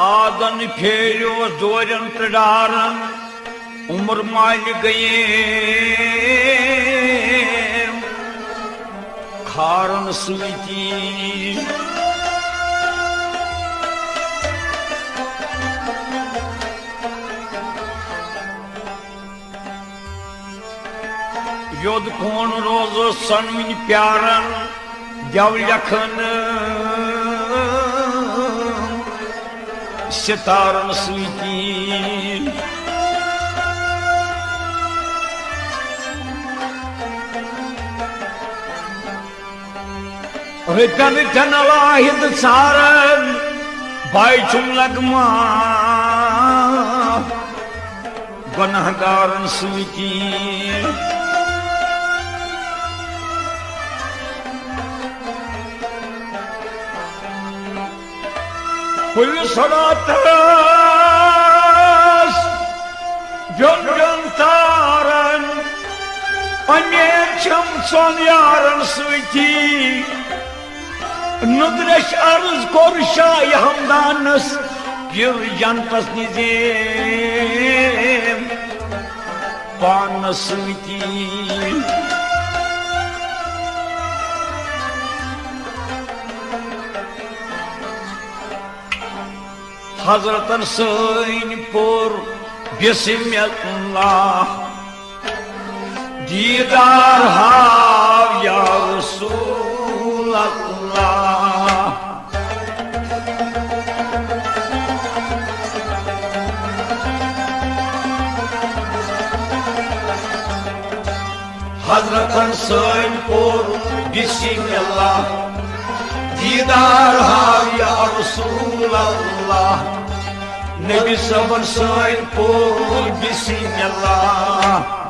आदन फेरियो जोरन प्रडारन उम्र माल गए खारन सुची योद कौन रोज सनविन प्यारन जव लखन सितारन सुची रिटन रिटन वाहिद सारन भाई चुम लगमा गुनहगारन सुची पुलिस जन तारन अनेचम सोन यारन सुची नुद्रश अर्ज कोर शाह हमदानस गिर जनपस निजेम पान सुची हजरतन सैन पुर बिस्मिल्लाह दीदार हाव या रसूल अल्लाह हजरतन सैन पुर बिस्मिल्लाह दीदार हाव या रसूल अल्लाह नबी सबन सैन पुर बिस्मिल्लाह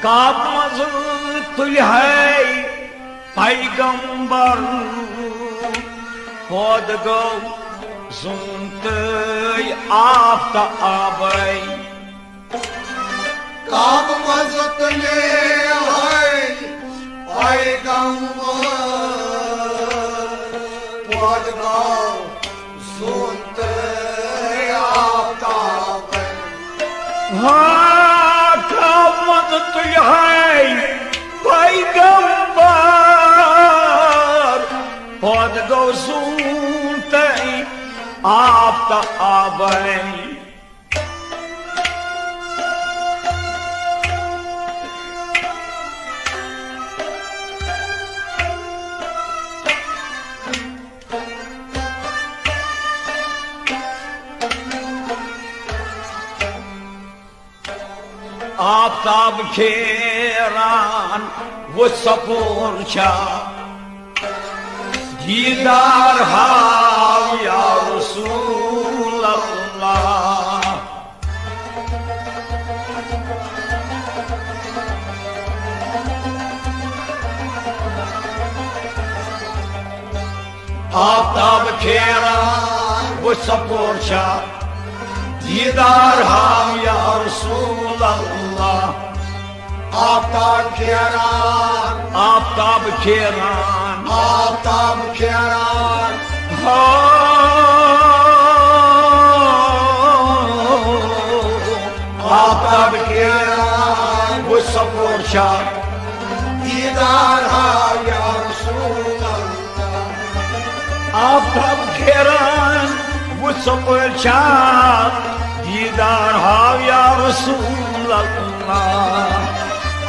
काप मजल तुल है पैगंबर पद गो सुनत आफ्ता आबै काप मजल तुल है पैगंबर पद गो सुनत आफ्ता आबै पैगंबर पद गो सुनते आफ्ता आबै आफ्ताब खेरान वो सपोर छा दीदार हाव या रसूल अल्लाह आफ्ताब खेरान वो सपोर शाह दीदार हाम या रसूल अल्लाह आफ्ताब खेरान आफ्ताब खेरान आफ्ताब खेरान आफ्ताब खेरान वो सपोर शाह दीदार हाम या रसूल अल्लाह आफ्ताब खेरान वो सपोर शाह दीदार हाम या रसूल अल्लाह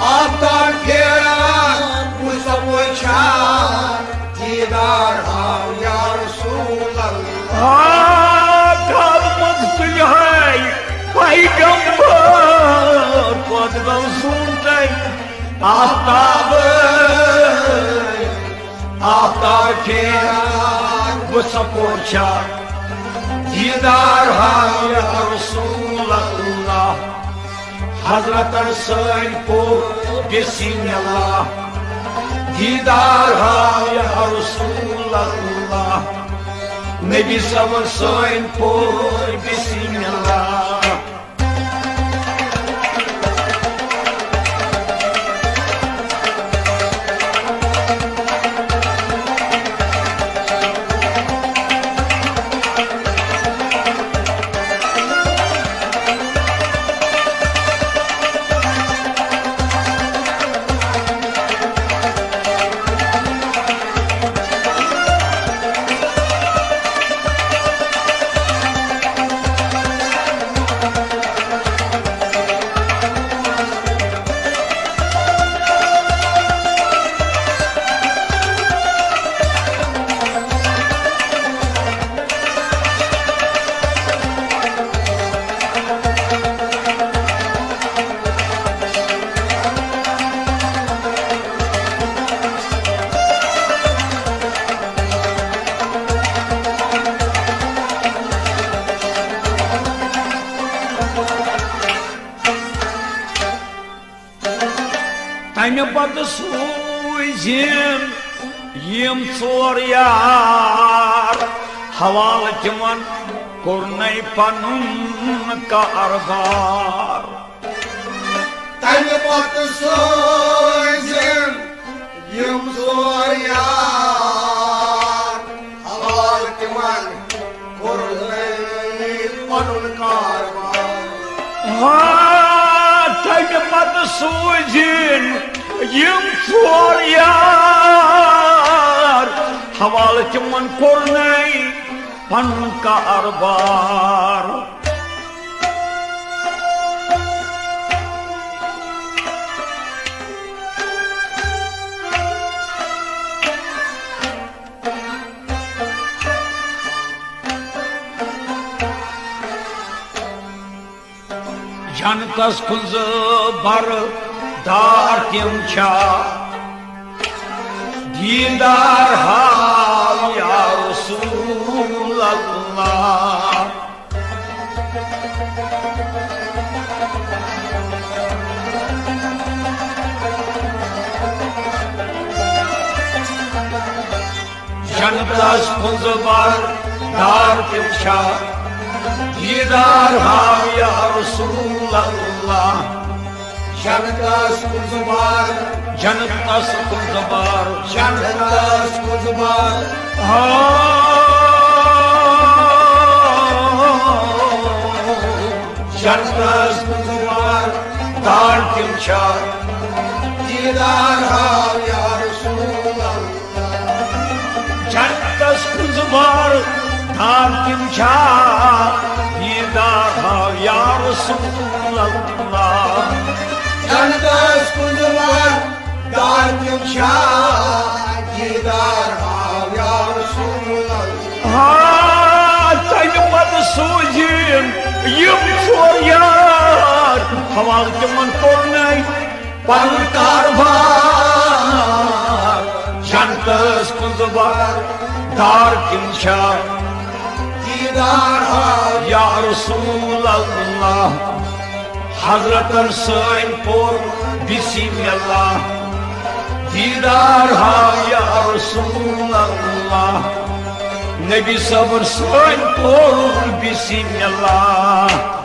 आफ्ताब खेरान वो सपोर शाह दीदार हाम या रसूल अल्लाह आफ्ताब मुस्तकिल है पैगंबर कदम सुनते आफ्ताब आफ्ताब खेरान वो सपोर शाह दीदार हाम या रसूल अल्लाह हजरत सैन को बिस्मिल्लाह दीदार हाम या रसूल अल्लाह नबी सब सैन को बिस्मिल्लाह तमे पत सूजिम यम चोर यार हवाल तिमन कोर्नै पनुन कारबार तमे पत सूजिम यम चोर यार हवाल तिमन कोर्नै पनुन कारबार तमे पत सूजिम यम चोर यार हवाल तिमन कोर्नै पनुन कारबार जनतस खुज बर दार तिम छा दीदार हाम या रसूल अल्लाह जनतस खुज बर दार तिम छा दीदार हाम या रसूल अल्लाह जनतस कुज़बार जनतस कुज़बार जनतस कुज़बार जनतस कुज़बार दार तिम छा दीदार हाम या रसूल अल्लाह जनतस कुज़बार दार तिम छा दीदार हाम या रसूल अल्लाह जनतस कुज़बार दार तिम छा दीदार हाम या रसूल अल्लाह तमे पत सूजिम यम चोर यार हवाल तिमन कोर्नै पनुन कारबार जनतस कुज़बार दार तिम छा दीदार हाम या रसूल अल्लाह हजरत सैन पोर बिस्मिल्लाह दीदार हाम या रसूल अल्लाह Nebi sabır sen kul bismillah.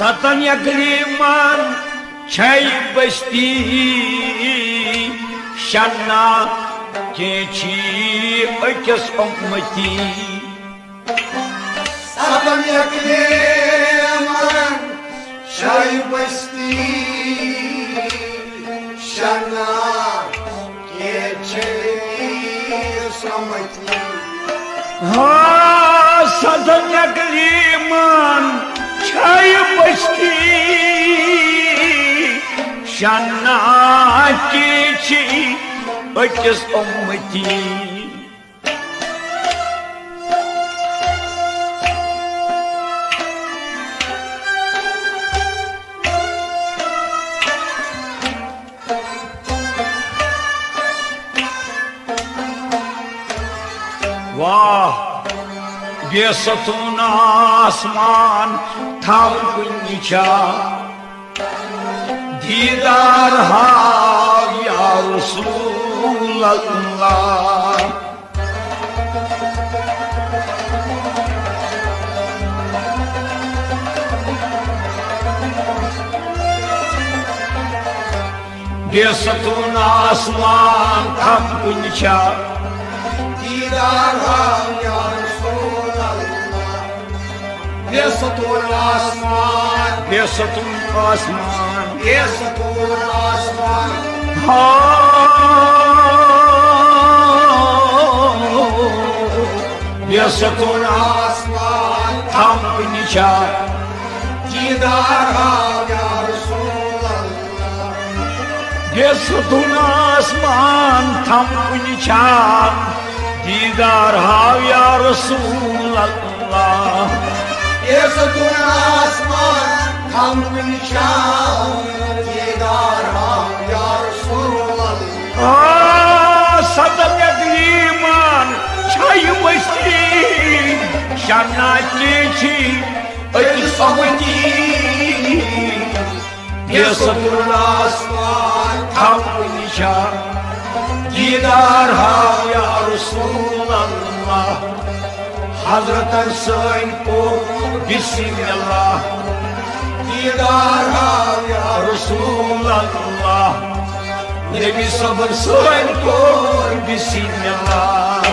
Satan yakliman çay basti şanna keçi ökes ummati. Satan yakliman çay basti şanna keçi ummati. Ha satan yakliman çay basti şanna keçi ökes ummati. वाह बेसतून आसमान थाम कुंचा दीदार हाव या रसूल अल्लाह. बेसतून आसमान थाम कुंचा Didar ham ya Resulallah. Besatul asman, बेसतून आसमान besatul asman. बेसतून Asman, थाम कुंचा didar ham ya Resulallah. बेसतून आसमान थाम कुंचा दीदार हाव या रसूल अल्लाह. Besatul asman, tam nişan. Didar ham ya Resulallah. Sadan yakliman çay basti şanna keçi ökes ummati. Besatul asman, tam kunica didar hav ya Resulallah. Hazreten sen kul bismillah. didar ham ya Resulallah. Nebi sabır sen kul bismillah.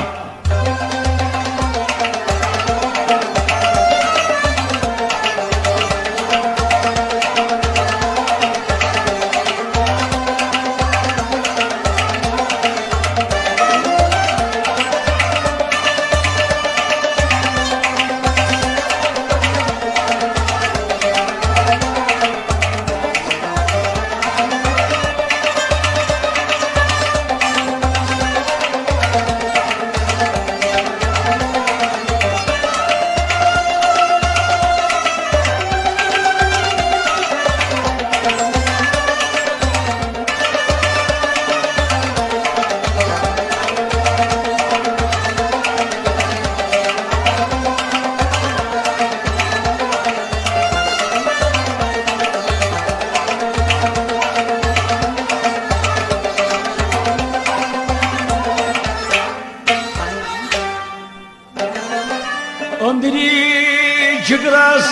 जिगरस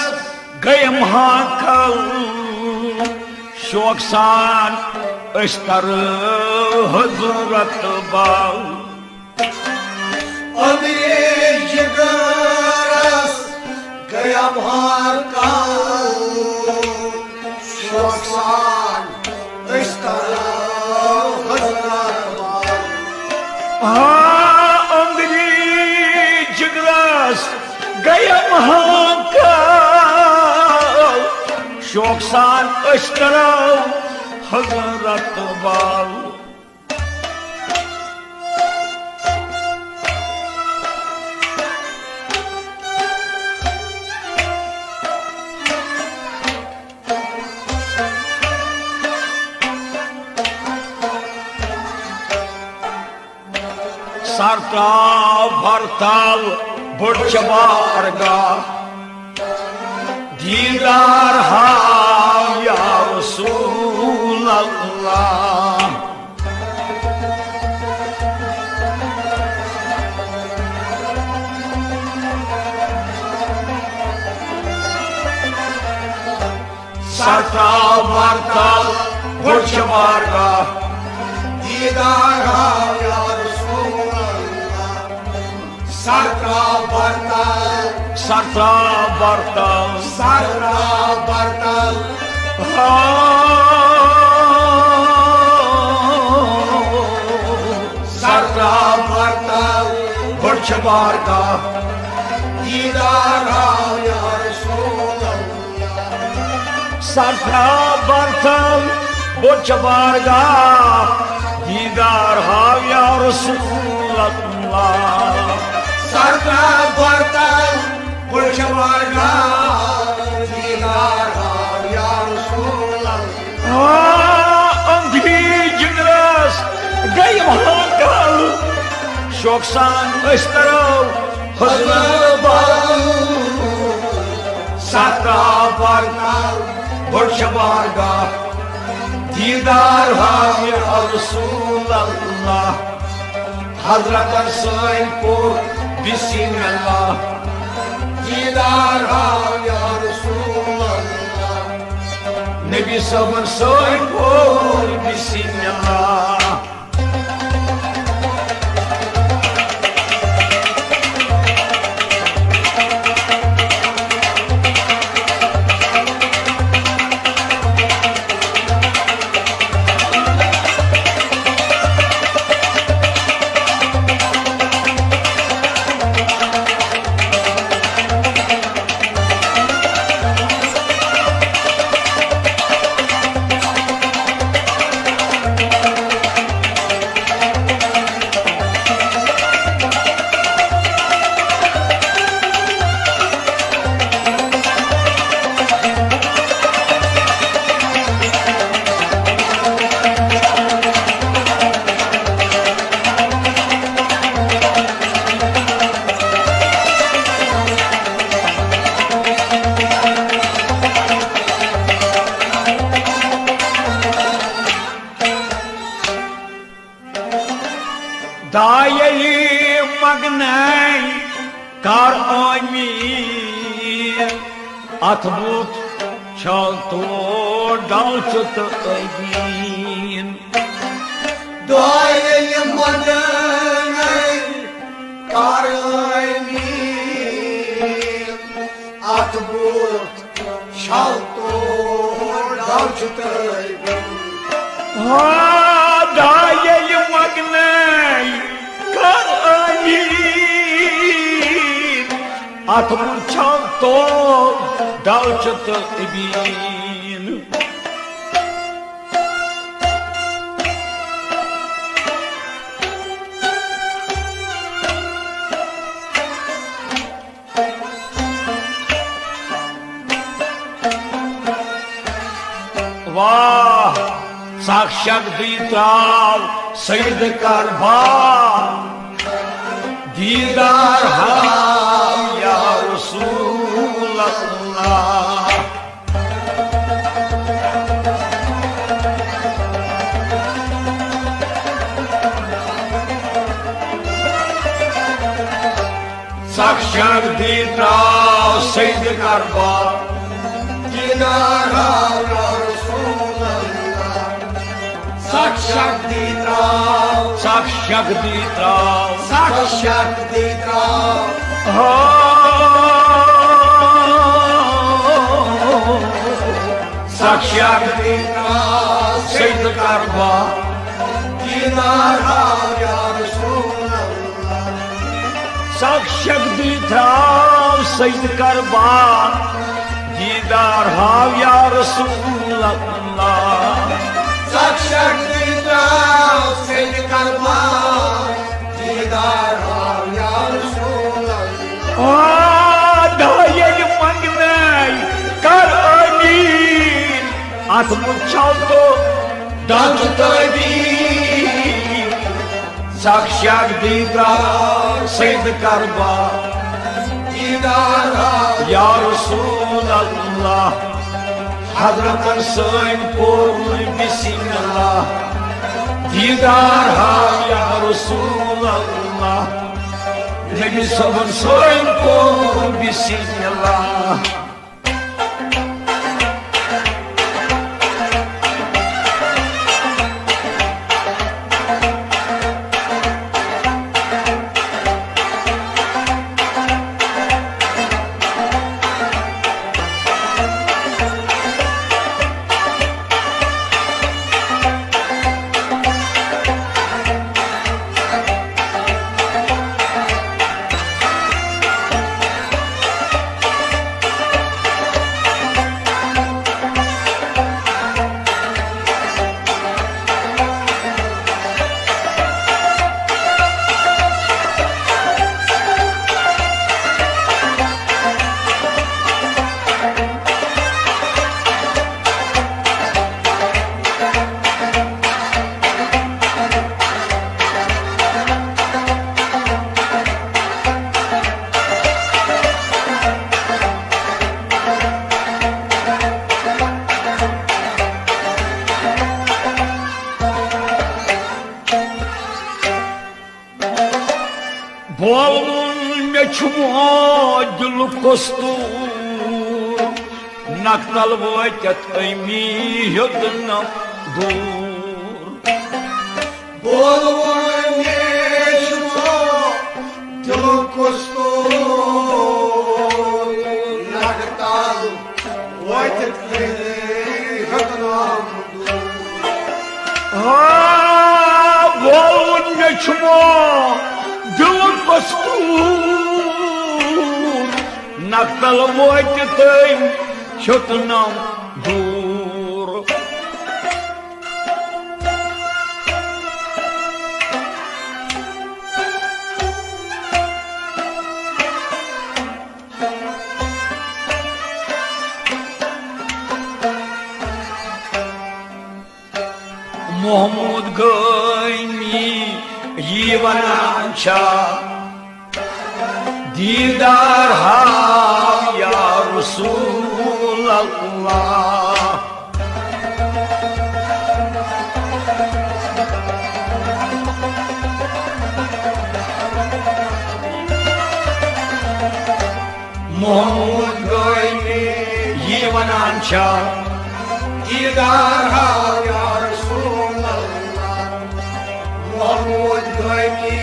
गए महाकल शौक सान अस्तर हजरत बाल जिगरस गया महाकल शौक सान अस्तर हजरत बाल जिगरस गया महाकाल शौक सान अस्तर हजरत बाल सरताव भरताव बुढ़ बारगा दीदार हाव या रसूल अल्लाह सरताव भरताव बुढ़ बारगा दीदार हाव या रसूल अल्लाह सरता बरतल सरता बरतल सरता बरतल सरता बरतल बुढ़ बारगा दीदार हाव या रसूल अल्लाह सरता बरतल बुढ़ बारगा दीदार हाव या रसूल अल्लाह सरता बरतल बुढ़ बारगा दीदार हाव या रसूल अल्लाह अंधी जिगरस गई महाकाल शौक सान अस्तर हजरत बाल सरता बरतल बुढ़ बारगा दीदार हाव या रसूल अल्लाह हजरत सैन पुर बिस्मिल्लाह दीदार हाव या रसूल अल्लाह नबी सबन सैन पुर बिस्मिल्लाह दायली मगनाई कार आमीर अथबुत छल तो डालचुत अबीन दायली मगनाई कार आमीर अथबुत छल तो डालचुत अबीन दायली मगनाई कार आमीर अथबुत छल तो डालचुत अबीन वाह साक्षात दीदार सैयद कारभा दीदार हाव या रसूल अल्लाह साक्षात शक्ति त्राव सैद करबा दीदार हाव या रसूल अल्लाह शक्ति त्राव शक्ति त्राव शक्ति त्राव शक्ति त्राव सैद करबा दीदार हाव या रसूल अल्लाह शक्ति त्राव सैद करबा दीदार हाव या रसूल अल्लाह शक्ति त्राव सैद करबा दीदार हाव या रसूल अल्लाह दायल मंगनाय कर अमीर अथ मुछाव तो दांत तबीर शक्ति त्राव सैद करबा दीदार हाव या रसूल अल्लाह हजरत सैन पोर बिस्मिल्लाह दीदार हाव या रसूल अल्लाह नबी सबन San pour Bismillah Bolun meçmo dil kostur naktal voyat aymi yodna dur Bolun meçmo dil kostur naktal voyat aymi yodna dur Bolun meçmo dil kostur naktal voyat aymi yodna dur Mahmud Gaymi yivanancha didar hav ya Resulallah Mahmud Gaymi yivanancha didar hav ya Mahmud Gaymi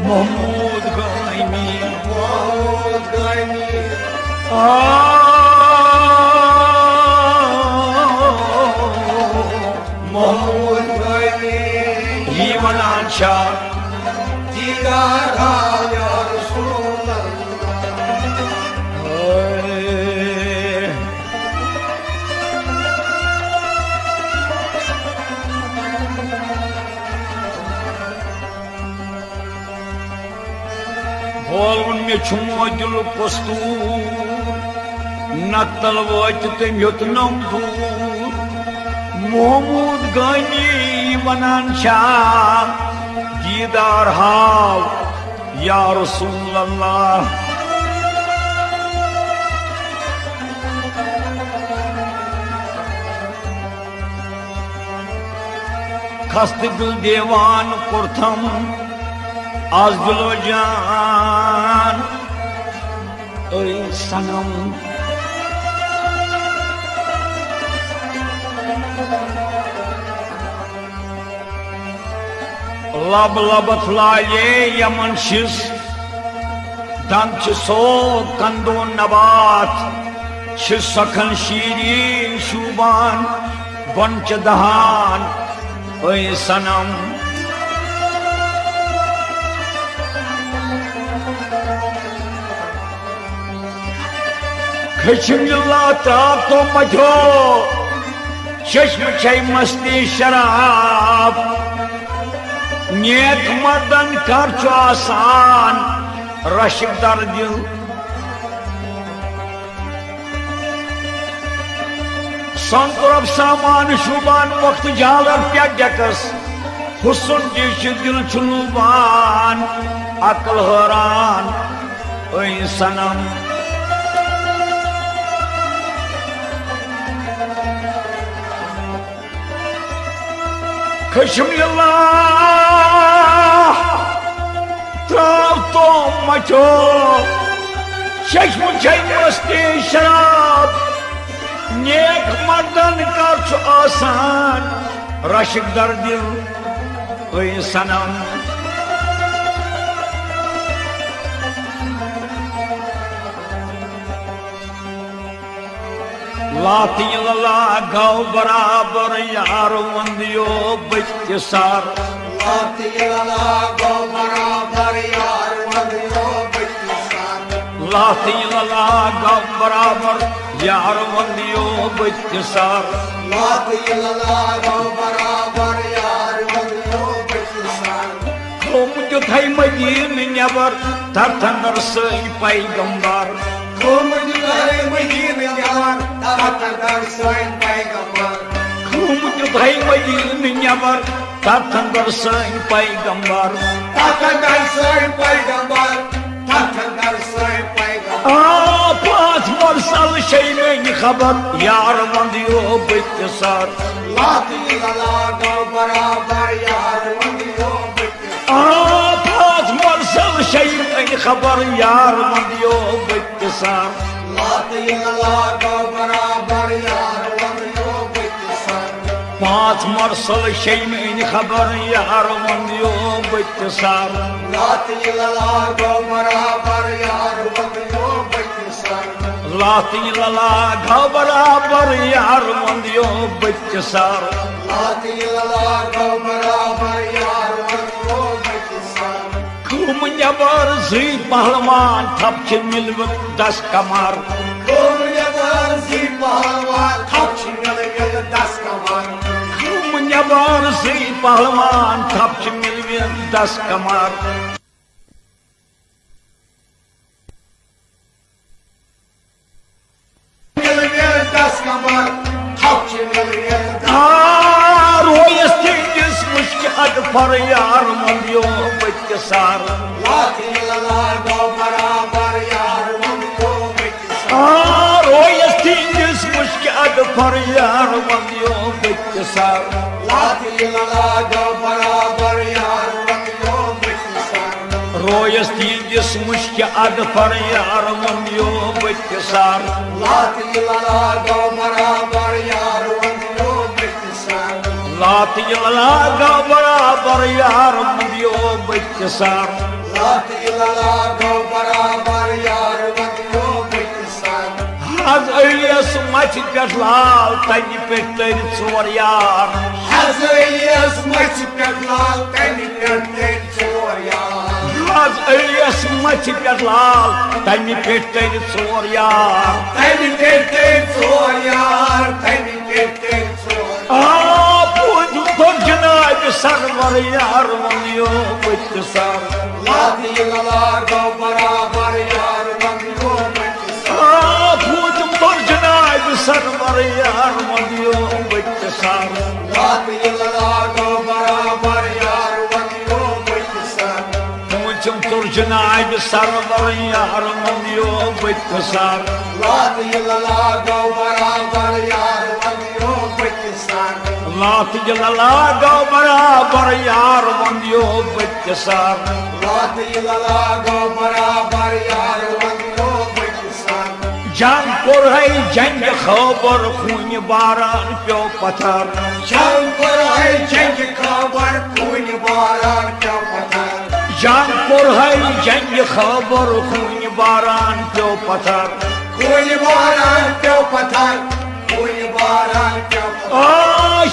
Mahmud Gaymi Mahmud Gaymi Mahmud Gaymi yivanancha didar hav ya Resulallah Bolun meçmo dil kostur naktal voyat aymi yodna dur Mahmud Gaymi yivanancha didar hav ya Resulallah Kastı gül devan kurtam az dilo can ओए सनम लब लबत लाये Yemen शिस दंच सो कंदो नबात सखन Shireen शूबान bunch दहान ओए सनम खशमिल्ला ताप तो मचो चश्म छई मस्ती शराब नेक मर्दन कर चो आसान रशिक दर दिल संतरफ सामान शुबान वक्त जालर प्याजकस हुसन जिश दिल छुलूबान अकल हैरान ओए सनम खशमिल्ला त्राव तो मचो चश्म छई मस्ती शराब नेक मर्दन कर छु आसान रशिक दर दिल ओए सनम लाती लला गौ बराबर यार वंदियो बच्चे सार लाती लला गौ बराबर यार वंदियो बच्चे सार लाती लला गौ बराबर यार वंदियो बच्चे सार लाती लला गौ बराबर यार वंदियो बच्चे सार मुझे थई मदीन नेबर तथंदर सई पैगंबर मुझे थई मदीन नेबर तथंदर सई पैगंबर मुझे थई मदीन नेबर तथंदर सई पैगंबर तथंदर सई पैगंबर तथंदर सई पैगंबर पांच मरसल शई में खबर यार वंदियो बच्चे सार लाती लला गौ बराबर यार वंदियो पांच मरसल शई में खबर यार वंदियो बच्चे सार लाती लला गौ बराबर यार वंदियो बच्चे सार पांच मरसल शई में खबर यार वंदियो बच्चे सार लाती लला गौ बराबर यार वंदियो बच्चे सार लाती लला गौ बराबर यार वंदियो बच्चे सार लाती लला गौ बराबर यार वंदियो बच्चे सार खूम जबर जी पहलवान थप मिलवत 10 कमर खूम जबर जी पहलवान थप मिलवत 10 कमर खूम जबर जी पहलवान थप मिलवत 10 कमर रोयस जिस मुश्किल पर यार वंदियो बच्चे सार लाती लला गौ बराबर यार वंदियो बच्चे सार रोयस जिस मुश्किल पर यार वंदियो बच्चे सार लाती लला गौ बराबर यार वंदियो बच्चे सार रोयस जिस मुश्किल पर यार वंदियो बच्चे सार लाती लला गौ बराबर यार वंदियो बच्चे सार लाती लला गौ बराबर यार वंदियो बच्चे सार लाती लला गौ बराबर यार वंदियो बच्चे सार हज अलियस मच पेट लाल तनि पे तेरी चोर यार हज अलियस मच पेट लाल तनि पे तेरी चोर यार हज अलियस मच पेट लाल तनि पे तेरी चोर यार तनि पे तेरी चोर यार तनि पे तेरी चोर तो जनाब सरवर यार वंदियो बच्चे सार लाती लला गौ बराबर यार वंदियो बच्चे सार तो जनाब सरवर यार वंदियो बच्चे सार लाती लला गौ बराबर यार वंदियो बच्चे सार तो जनाब सरवर यार वंदियो बच्चे सार लाती लला गौ बराबर यार वंदियो बच्चे सार लाती लला गौ बराबर यार वंदियो बच्चे सार लाती लला गौ बराबर यार वंदियो बच्चे जंग कोर है जंग खबर खून बारान प्यो पत्थर जंग कोर है जंग खबर खून बारान प्यो पत्थर जंग कोर है जंग खबर खून बारान प्यो पत्थर खून बारान प्यो पत्थर खून बारान प्यो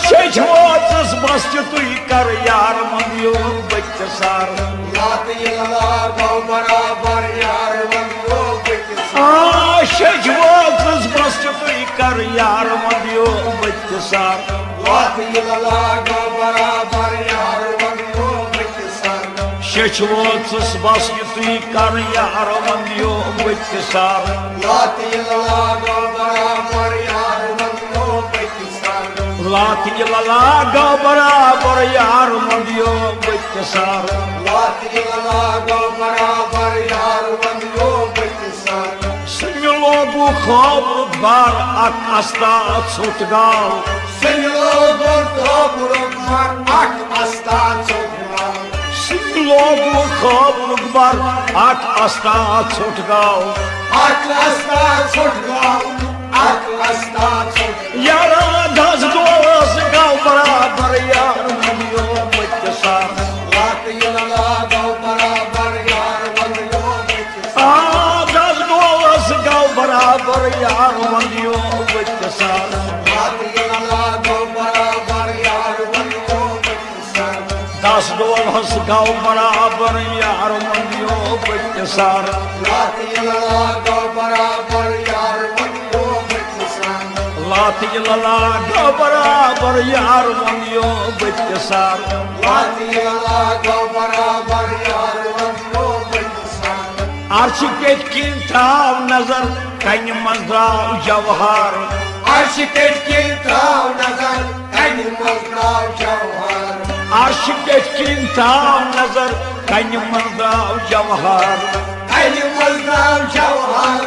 शेजवास बस तुई कर यार मंदियो बच्च सार लात यला गो बराबर यार मंदियो बच्च सार शेजवास बस तुई कर यार मंदियो बच्च सार लात यला गो बराबर यार मंदियो बच्च सार शेजवास बस तुई कर यार मंदियो बच्च सार लात यला गो बराबर यार मंदियो बच्च सार लात यला गो बराबर यार मंदियो बच्च सार लात यला गो बराबर यार मंदियो बच्च सार लोगो खबर बार अक अस्ता छुटगाव लोगो खबर बार अक अस्ता छुटगाव लोगो खबर बार अक अस्ता छुटगाव अक अस्ता छुटगाव अक अस्ता छुटगाव यारा दस दोस गाव बराबर यार मंदियो बच्च सार लात यला गो बराबर यार मंदियो बच्च बराबर यार मंदियो बच्च सार लात यला गो बराबर यार मंदियो बच्च सार दस दोस गाव बराबर यार मंदियो बच्च सार लात यला गो बराबर यार मंदियो बच्च सार लात यला गो बराबर यार मंदियो बच्च सार लात यला गो बराबर यार मंदियो बच्च सार अर्श के किन थाव नजर कन मजाव जवाहर अर्श के किन थाव नजर कन मजाव जवाहर अर्श के किन थाव नजर कन मजाव जवाहर कन मजाव जवाहर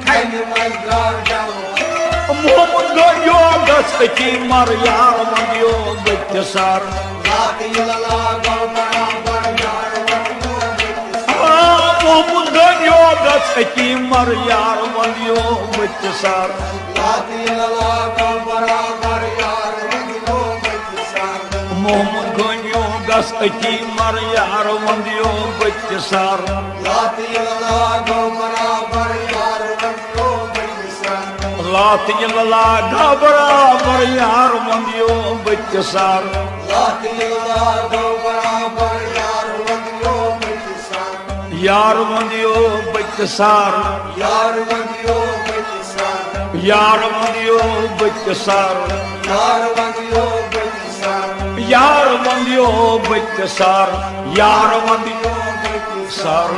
कन मजाव जवाहर मोहम्मद गयो गस्ती मर यार मंदियो बच्च सार लात यला गो बराबर यार मंदियो बच्च सार मोहम्मद गयो गस्ती मर यार मंदियो बच्च सार लात यला गो बराबर यार मंदियो बच्च सार मोहम्मद गयो गस्ती मर यार मंदियो बच्च सार लात यला गो बराबर यार मंदियो बच्च सार लात यला गो बराबर यार मंदियो बच्च सार लात यला गो बराबर यार मंदियो बच्च सार यार मंदियो बच्च सार यार मंदियो बच्च सार यार मंदियो बच्च सार यार मंदियो बच्च सार यार मंदियो बच्च सार यार मंदियो बच्च सार